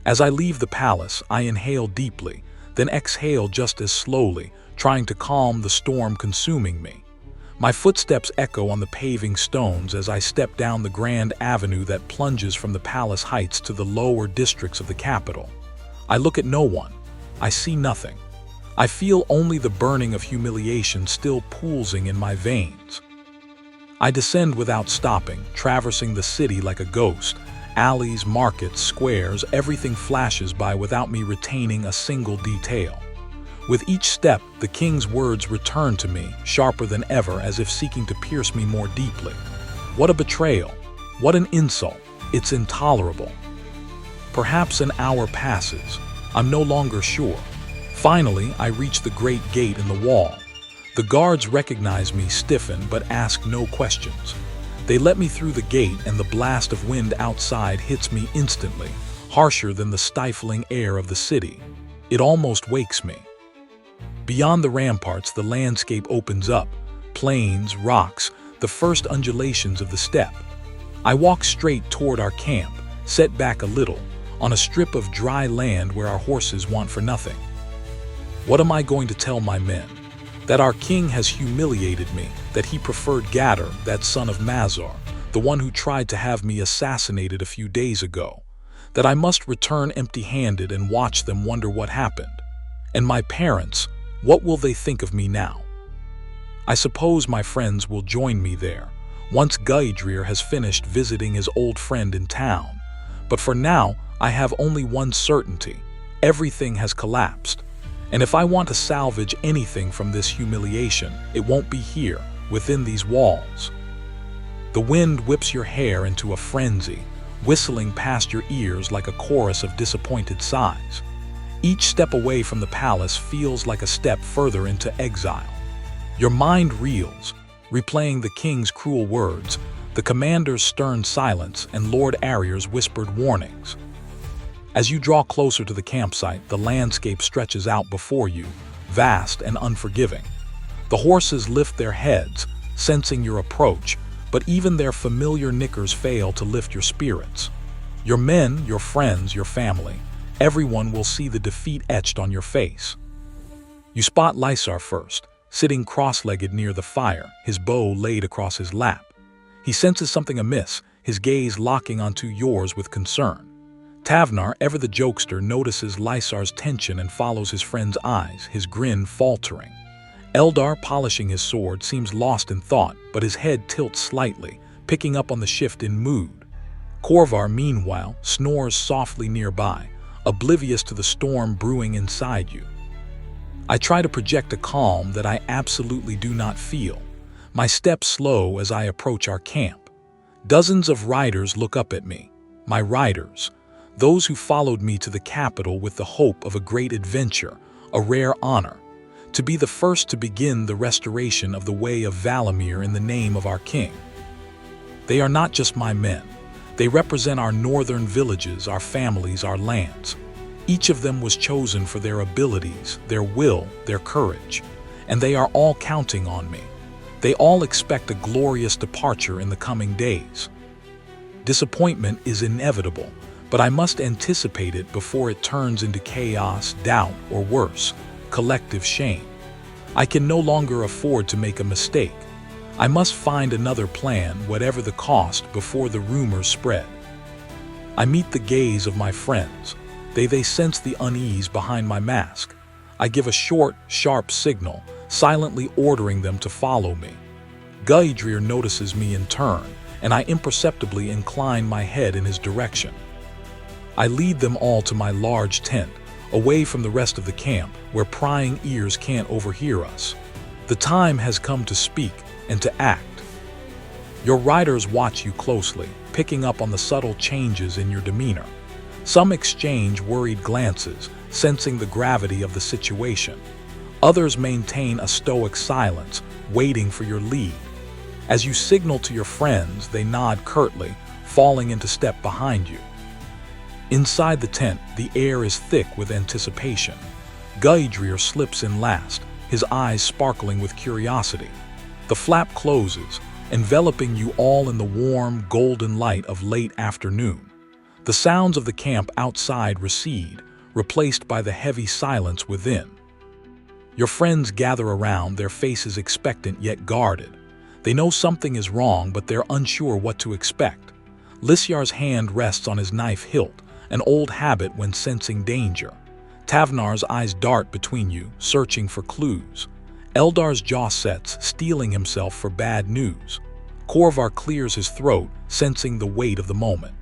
As I leave the palace, I inhale deeply, then exhale just as slowly, trying to calm the storm consuming me. My footsteps echo on the paving stones as I step down the grand avenue that plunges from the palace heights to the lower districts of the capital. I look at no one. I see nothing. I feel only the burning of humiliation still pulsing in my veins. I descend without stopping, traversing the city like a ghost. Alleys, markets, squares, everything flashes by without me retaining a single detail. With each step, the king's words return to me, sharper than ever, as if seeking to pierce me more deeply. What a betrayal! What an insult! It's intolerable. Perhaps an hour passes. I'm no longer sure. Finally, I reach the great gate in the wall. The guards recognize me, stiffen, but ask no questions. They let me through the gate, and the blast of wind outside hits me instantly, harsher than the stifling air of the city. It almost wakes me. Beyond the ramparts, the landscape opens up. Plains, rocks, the first undulations of the steppe. I walk straight toward our camp, set back a little, on a strip of dry land where our horses want for nothing. What am I going to tell my men? That our king has humiliated me, that he preferred Gatter, that son of Mazar, the one who tried to have me assassinated a few days ago, that I must return empty-handed and watch them wonder what happened. And my parents, what will they think of me now? I suppose my friends will join me there, once Gaidrir has finished visiting his old friend in town. But for now, I have only one certainty. Everything has collapsed. And if I want to salvage anything from this humiliation, it won't be here, within these walls. The wind whips your hair into a frenzy, whistling past your ears like a chorus of disappointed sighs. Each step away from the palace feels like a step further into exile. Your mind reels, replaying the king's cruel words, the commander's stern silence, and Lord Arrier's whispered warnings. As you draw closer to the campsite, the landscape stretches out before you, vast and unforgiving. The horses lift their heads, sensing your approach, but even their familiar nickers fail to lift your spirits. Your men, your friends, your family, everyone will see the defeat etched on your face. You spot Lysar first, sitting cross-legged near the fire, his bow laid across his lap. He senses something amiss, his gaze locking onto yours with concern. Tavnar, ever the jokester, notices Lysar's tension and follows his friend's eyes, his grin faltering. Eldar, polishing his sword, seems lost in thought, but his head tilts slightly, picking up on the shift in mood. Korvar, meanwhile, snores softly nearby, oblivious to the storm brewing inside you. I try to project a calm that I absolutely do not feel. My steps slow as I approach our camp. Dozens of riders look up at me. My riders. Those who followed me to the capital with the hope of a great adventure, a rare honor, to be the first to begin the restoration of the way of Valamir in the name of our king. They are not just my men. They represent our northern villages, our families, our lands. Each of them was chosen for their abilities, their will, their courage, and they are all counting on me. They all expect a glorious departure in the coming days. Disappointment is inevitable, but I must anticipate it before it turns into chaos, doubt, or worse, collective shame. I can no longer afford to make a mistake. I must find another plan, whatever the cost, before the rumors spread. I meet the gaze of my friends. They sense the unease behind my mask. I give a short, sharp signal, silently ordering them to follow me. Gaidrir notices me in turn, and I imperceptibly incline my head in his direction. I lead them all to my large tent, away from the rest of the camp, where prying ears can't overhear us. The time has come to speak and to act. Your riders watch you closely, picking up on the subtle changes in your demeanor. Some exchange worried glances, sensing the gravity of the situation. Others maintain a stoic silence, waiting for your lead. As you signal to your friends, they nod curtly, falling into step behind you. Inside the tent, the air is thick with anticipation. Gaidrir slips in last, his eyes sparkling with curiosity. The flap closes, enveloping you all in the warm, golden light of late afternoon. The sounds of the camp outside recede, replaced by the heavy silence within. Your friends gather around, their faces expectant yet guarded. They know something is wrong, but they're unsure what to expect. Lisyar's hand rests on his knife hilt, an old habit when sensing danger. Tavnar's eyes dart between you, searching for clues. Eldar's jaw sets, steeling himself for bad news. Korvar clears his throat, sensing the weight of the moment.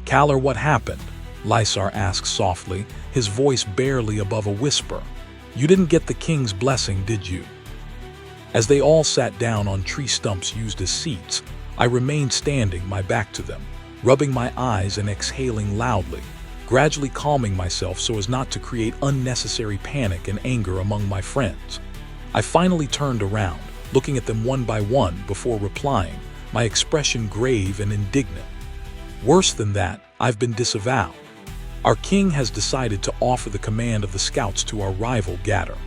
"Kalar, what happened?" Lysar asks softly, his voice barely above a whisper. "You didn't get the king's blessing, did you?" As they all sat down on tree stumps used as seats, I remained standing, my back to them, rubbing my eyes and exhaling loudly, gradually calming myself so as not to create unnecessary panic and anger among my friends. I finally turned around, looking at them one by one before replying, my expression grave and indignant. "Worse than that, I've been disavowed. Our king has decided to offer the command of the scouts to our rival Gatter.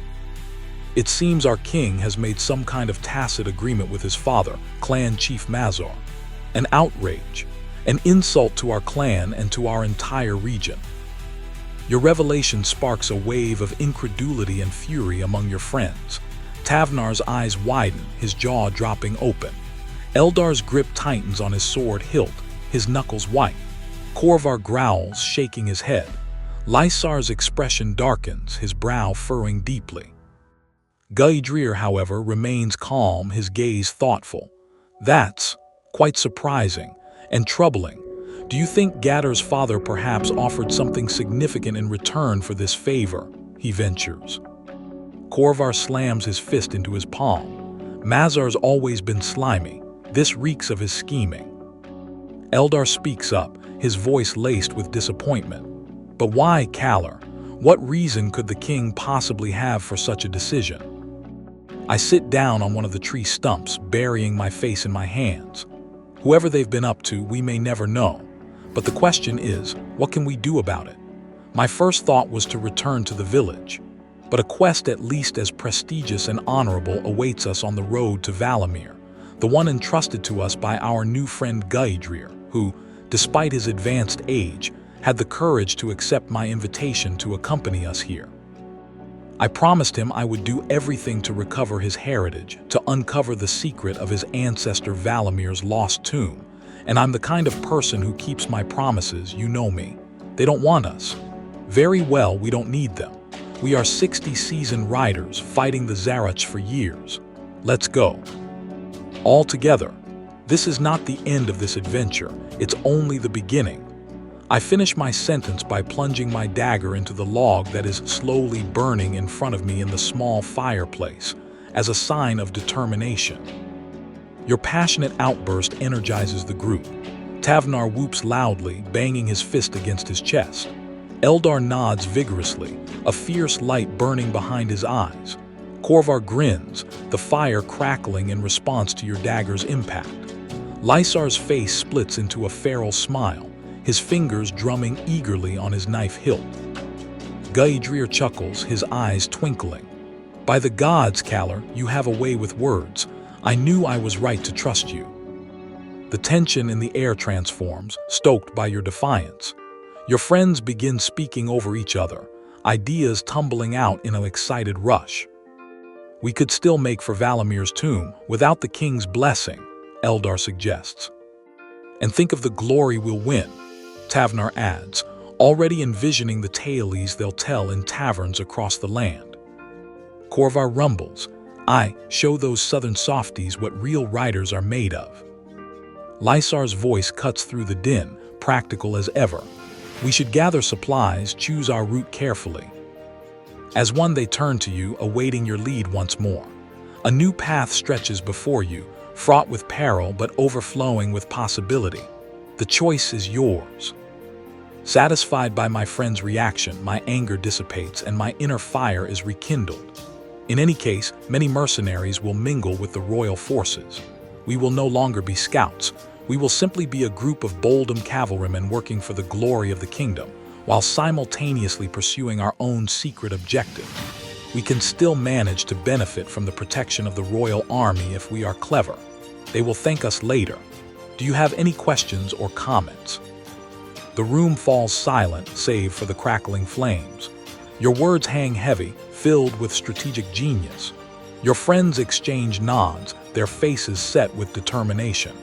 It seems our king has made some kind of tacit agreement with his father, Clan Chief Mazar. An outrage, an insult to our clan and to our entire region. Your revelation sparks a wave of incredulity and fury among your friends." Tavnar's eyes widen, his jaw dropping open. Eldar's grip tightens on his sword hilt, his knuckles white. Korvar growls, shaking his head. Lysar's expression darkens, his brow furrowing deeply. Gaidrir, however, remains calm, his gaze thoughtful. "That's quite surprising and troubling. Do you think Gatter's father perhaps offered something significant in return for this favor?" he ventures. Korvar slams his fist into his palm. "Mazar's always been slimy. This reeks of his scheming." Eldar speaks up, his voice laced with disappointment. "But why, Kalar? What reason could the king possibly have for such a decision?" I sit down on one of the tree stumps, burying my face in my hands. Whoever they've been up to, we may never know. But the question is, what can we do about it? My first thought was to return to the village. But a quest at least as prestigious and honorable awaits us on the road to Valamir, the one entrusted to us by our new friend Gaidrir, who, despite his advanced age, had the courage to accept my invitation to accompany us here. I promised him I would do everything to recover his heritage, to uncover the secret of his ancestor Valamir's lost tomb, and I'm the kind of person who keeps my promises, you know me. They don't want us. Very well, we don't need them. We are 60 seasoned riders fighting the Zaruch for years. Let's go. All together. This is not the end of this adventure, it's only the beginning. I finish my sentence by plunging my dagger into the log that is slowly burning in front of me in the small fireplace, as a sign of determination. Your passionate outburst energizes the group. Tavnar whoops loudly, banging his fist against his chest. Eldar nods vigorously, a fierce light burning behind his eyes. Korvar grins, the fire crackling in response to your dagger's impact. Lysar's face splits into a feral smile, his fingers drumming eagerly on his knife hilt. Gaidrir chuckles, his eyes twinkling. "By the gods, Kalar, you have a way with words. I knew I was right to trust you." The tension in the air transforms, stoked by your defiance. Your friends begin speaking over each other, ideas tumbling out in an excited rush. "We could still make for Valamir's tomb without the king's blessing," Eldar suggests. "And think of the glory we'll win," Tavnar adds, already envisioning the tales they'll tell in taverns across the land. Korvar rumbles, "Aye, show those southern softies what real riders are made of." Lysar's voice cuts through the din, practical as ever. "We should gather supplies, choose our route carefully." As one they turn to you, awaiting your lead once more. A new path stretches before you, fraught with peril but overflowing with possibility. The choice is yours. Satisfied by my friend's reaction, my anger dissipates and my inner fire is rekindled. In any case, many mercenaries will mingle with the royal forces. We will no longer be scouts. We will simply be a group of bold cavalrymen working for the glory of the kingdom, while simultaneously pursuing our own secret objective. We can still manage to benefit from the protection of the royal army if we are clever. They will thank us later. Do you have any questions or comments? The The room falls silent, save for the crackling flames. Your words hang heavy, filled with strategic genius. Your friends exchange nods, their faces set with determination.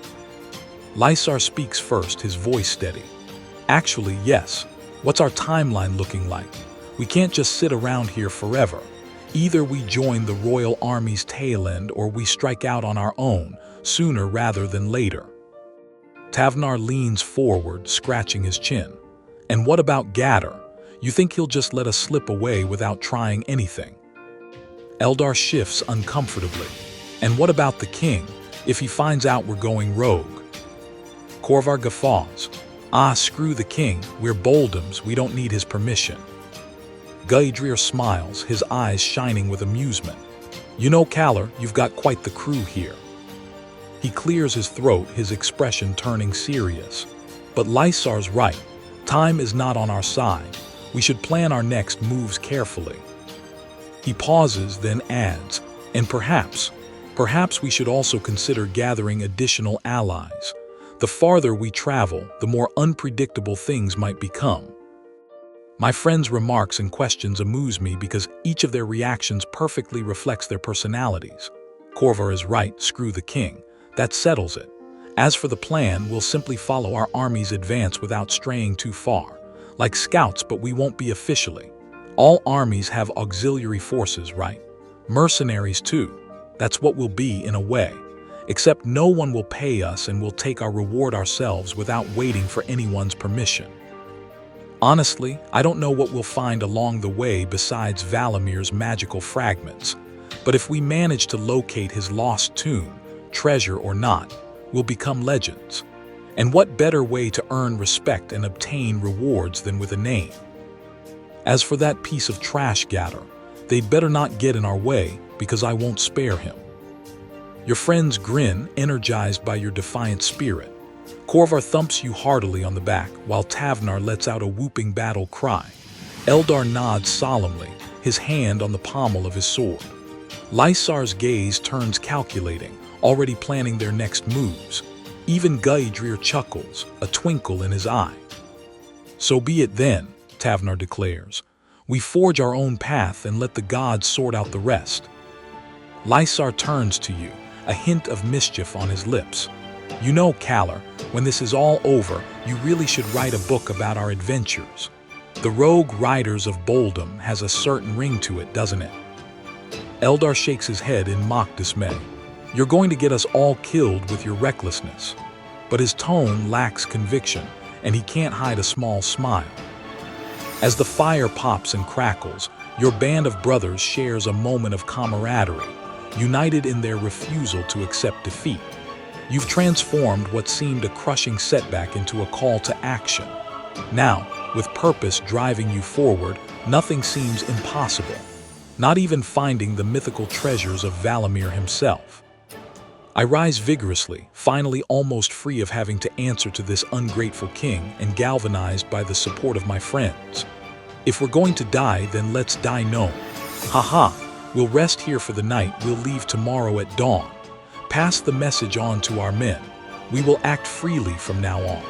Lysar speaks first, his voice steady. Actually, yes. What's our timeline looking like? We can't just sit around here forever. Either we join the royal army's tail end or we strike out on our own, sooner rather than later. Tavnar leans forward, scratching his chin. And what about Gatter? You think he'll just let us slip away without trying anything? Eldar shifts uncomfortably. And what about the king, if he finds out we're going rogue? Korvar guffaws. Ah, screw the king, we're Boldums, we don't need his permission. Gaidrir smiles, his eyes shining with amusement. You know, Kalar, you've got quite the crew here. He clears his throat, his expression turning serious. But Lysar's right. Time is not on our side. We should plan our next moves carefully. He pauses, then adds, and perhaps we should also consider gathering additional allies. The farther we travel, the more unpredictable things might become. My friends' remarks and questions amuse me because each of their reactions perfectly reflects their personalities. Korvar is right, screw the king. That settles it. As for the plan, we'll simply follow our army's advance without straying too far. Like scouts, but we won't be officially. All armies have auxiliary forces, right? Mercenaries too. That's what we'll be in a way. Except no one will pay us and we'll take our reward ourselves without waiting for anyone's permission. Honestly, I don't know what we'll find along the way besides Valamir's magical fragments. But if we manage to locate his lost tomb, treasure or not, we'll become legends. And what better way to earn respect and obtain rewards than with a name? As for that piece of trash Gatter, they'd better not get in our way because I won't spare him. Your friends grin, energized by your defiant spirit. Korvar thumps you heartily on the back, while Tavnar lets out a whooping battle cry. Eldar nods solemnly, his hand on the pommel of his sword. Lysar's gaze turns calculating, already planning their next moves. Even Gaidrir chuckles, a twinkle in his eye. So be it then, Tavnar declares. We forge our own path and let the gods sort out the rest. Lysar turns to you, a hint of mischief on his lips. You know, Kalar, when this is all over, you really should write a book about our adventures. The Rogue Riders of Boldum has a certain ring to it, doesn't it? Eldar shakes his head in mock dismay. You're going to get us all killed with your recklessness. But his tone lacks conviction, and he can't hide a small smile. As the fire pops and crackles, your band of brothers shares a moment of camaraderie, united in their refusal to accept defeat. You've transformed what seemed a crushing setback into a call to action. Now, with purpose driving you forward, nothing seems impossible. Not even finding the mythical treasures of Valamir himself. I rise vigorously, finally almost free of having to answer to this ungrateful king and galvanized by the support of my friends. If we're going to die, then let's die known. Haha, we'll rest here for the night, we'll leave tomorrow at dawn. Pass the message on to our men. We will act freely from now on.